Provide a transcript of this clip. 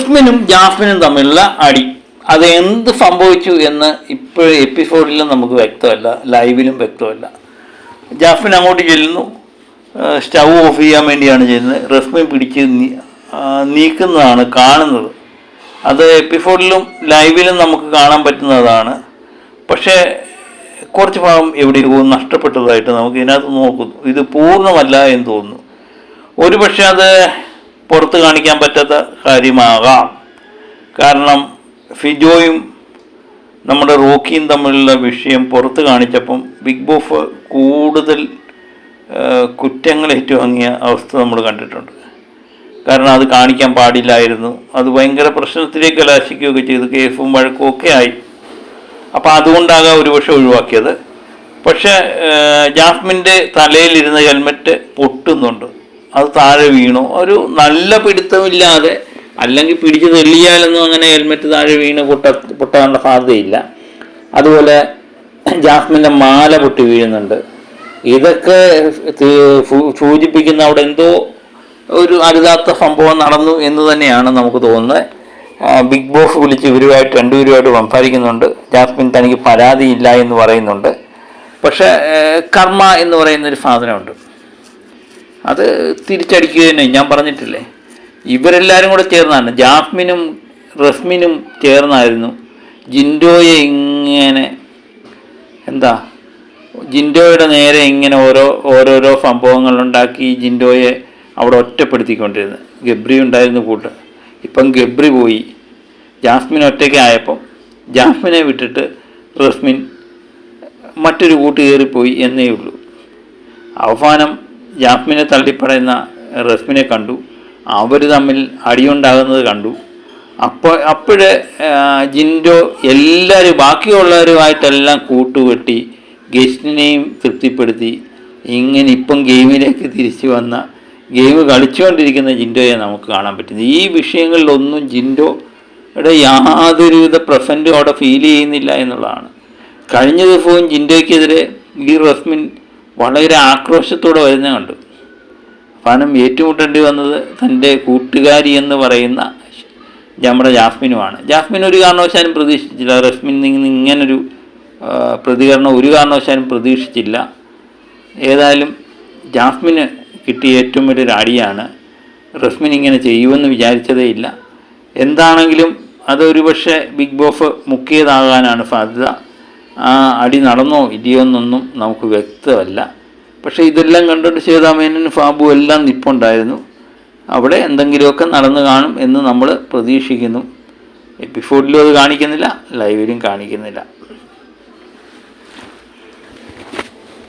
റസ്മിനും ജാസ്മിനും തമ്മിലുള്ള അടി അത് എന്ത് സംഭവിച്ചു എന്ന് ഇപ്പോൾ എപ്പിസോഡിലും നമുക്ക് വ്യക്തമല്ല, ലൈവിലും വ്യക്തമല്ല. ജാസ്മിൻ അങ്ങോട്ട് ചെല്ലുന്നു, സ്റ്റൗ ഓഫ് ചെയ്യാൻ വേണ്ടിയാണ് ചെയ്യുന്നത്. റസ്മിൻ പിടിച്ച് നീക്കുന്നതാണ് കാണുന്നത്. അത് എപ്പിസോഡിലും ലൈവിലും നമുക്ക് കാണാൻ പറ്റുന്നതാണ്. പക്ഷേ കുറച്ച് ഭാഗം എവിടെയോ നഷ്ടപ്പെട്ടതായിട്ട് നമുക്ക് ഇതിനകത്ത് നോക്കുന്നു. ഇത് പൂർണ്ണമല്ല എന്ന് തോന്നുന്നു. ഒരു പക്ഷേ അത് പുറത്ത് കാണിക്കാൻ പറ്റാത്ത കാര്യമാകാം. കാരണം ഫിജോയും നമ്മുടെ റോക്കിയും തമ്മിലുള്ള വിഷയം പുറത്ത് കാണിച്ചപ്പം ബിഗ് ബോസ് കൂടുതൽ കുറ്റങ്ങൾ ഏറ്റുവാങ്ങിയ അവസ്ഥ നമ്മൾ കണ്ടിട്ടുണ്ട്. കാരണം അത് കാണിക്കാൻ പാടില്ലായിരുന്നു. അത് ഭയങ്കര പ്രശ്നത്തിലേക്ക് കലാശിക്കുകയൊക്കെ ചെയ്തു, കേസും വഴക്കും ഒക്കെ ആയി. അപ്പോൾ അതുകൊണ്ടാകാം ഒരുപക്ഷെ ഒഴിവാക്കിയത്. പക്ഷേ ജാസ്മിൻ്റെ തലയിലിരുന്ന ഹെൽമെറ്റ് പൊട്ടുന്നുണ്ട്. അത് താഴെ വീണു. നല്ല പിടുത്തമില്ലാതെ, അല്ലെങ്കിൽ പിടിച്ച് തെള്ളിയാലൊന്നും അങ്ങനെ ഹെൽമെറ്റ് താഴെ വീണ് പൊട്ടാനുള്ള സാധ്യതയില്ല. അതുപോലെ ജാസ്മിൻ്റെ മാല പൊട്ടി വീഴുന്നുണ്ട്. ഇതൊക്കെ സൂചിപ്പിക്കുന്ന അവിടെ എന്തോ ഒരു അരുതാത്ത സംഭവം നടന്നു എന്ന് തന്നെയാണ് നമുക്ക് തോന്നുന്നത്. ബിഗ് ബോസ് വിളിച്ച് രണ്ടുപേരുമായിട്ട് സംസാരിക്കുന്നുണ്ട്. ജാസ്മിൻ തനിക്ക് പരാതിയില്ല എന്ന് പറയുന്നുണ്ട്. പക്ഷേ കർമ്മ എന്ന് പറയുന്നൊരു സാധനമുണ്ട്, അത് തിരിച്ചടിക്കുക തന്നെ. ഞാൻ പറഞ്ഞിട്ടില്ലേ, ഇവരെല്ലാവരും കൂടെ ചേർന്നാണ്. ജാസ്മിനും റസ്മിനും ചേർന്നായിരുന്നു ജിൻഡോയെ ഇങ്ങനെ ജിൻഡോയുടെ നേരെ ഇങ്ങനെ ഓരോരോ സംഭവങ്ങളുണ്ടാക്കി ജിൻഡോയെ അവിടെ ഒറ്റപ്പെടുത്തിക്കൊണ്ടിരുന്നത്. ഗബ്രി ഉണ്ടായിരുന്നു കൂട്ട്. ഇപ്പം ഗബ്രി പോയി, ജാസ്മിൻ ഒറ്റയ്ക്കായപ്പം ജാസ്മിനെ വിട്ടിട്ട് റസ്മിൻ മറ്റൊരു കൂട്ട് കയറിപ്പോയി എന്നേ ഉള്ളൂ. അവസാനം ജാസ്മിനെ തള്ളിപ്പറയുന്ന റസ്മിനെ കണ്ടു. അവർ തമ്മിൽ അടിയുണ്ടാകുന്നത് കണ്ടു. അപ്പോഴേ ജിൻഡോ എല്ലാവരും ബാക്കിയുള്ളവരുമായിട്ടെല്ലാം കൂട്ടുകെട്ടി ഗസ്റ്റിനെയും തൃപ്തിപ്പെടുത്തി ഇങ്ങനെ ഇപ്പം ഗെയിമിലേക്ക് തിരിച്ചു വന്ന, ഗെയിം കളിച്ചുകൊണ്ടിരിക്കുന്ന ജിൻഡോയെ നമുക്ക് കാണാൻ പറ്റുന്നത്. ഈ വിഷയങ്ങളിലൊന്നും ജിൻഡോയുടെ യാതൊരുവിധ പ്രസൻറ്റും അവിടെ ഫീൽ ചെയ്യുന്നില്ല എന്നുള്ളതാണ്. കഴിഞ്ഞ ദിവസവും ജിൻഡോയ്ക്കെതിരെ ഈ റസ്മിൻ വളരെ ആക്രോശത്തോടെ വരുന്ന കണ്ടു. കാരണം ഏറ്റുമുട്ടേണ്ടി വന്നത് തൻ്റെ കൂട്ടുകാരി എന്ന് പറയുന്ന നമ്മുടെ ജാസ്മിനുമാണ്. ജാസ്മിൻ ഒരു കാരണവശാലും പ്രതീക്ഷിച്ചില്ല. റസ്മിൻ ഇങ്ങനൊരു പ്രതികരണം ഒരു കാരണവശാലും പ്രതീക്ഷിച്ചില്ല. ഏതായാലും ജാസ്മിന് കിട്ടിയ ഏറ്റവും വലിയൊരു അടിയാണ്. റസ്മിൻ ഇങ്ങനെ ചെയ്യുമെന്ന് വിചാരിച്ചതേ ഇല്ല. എന്താണെങ്കിലും അതൊരു പക്ഷേ ബിഗ് ബോസ് മുക്കിയതാകാനാണ് സാധ്യത. ആ അടി നടന്നോ ഇല്ലയോ എന്നൊന്നും നമുക്ക് വ്യക്തമല്ല. പക്ഷേ ഇതെല്ലാം കണ്ടിട്ട് ശ്വേതാമേനനും ഫാബു എല്ലാം നിപ്പുണ്ടായിരുന്നു. അവിടെ എന്തെങ്കിലുമൊക്കെ നടന്നു കാണും എന്ന് നമ്മൾ പ്രതീക്ഷിക്കുന്നു. എപ്പിസോഡിലും അത് കാണിക്കുന്നില്ല, ലൈവിലും കാണിക്കുന്നില്ല.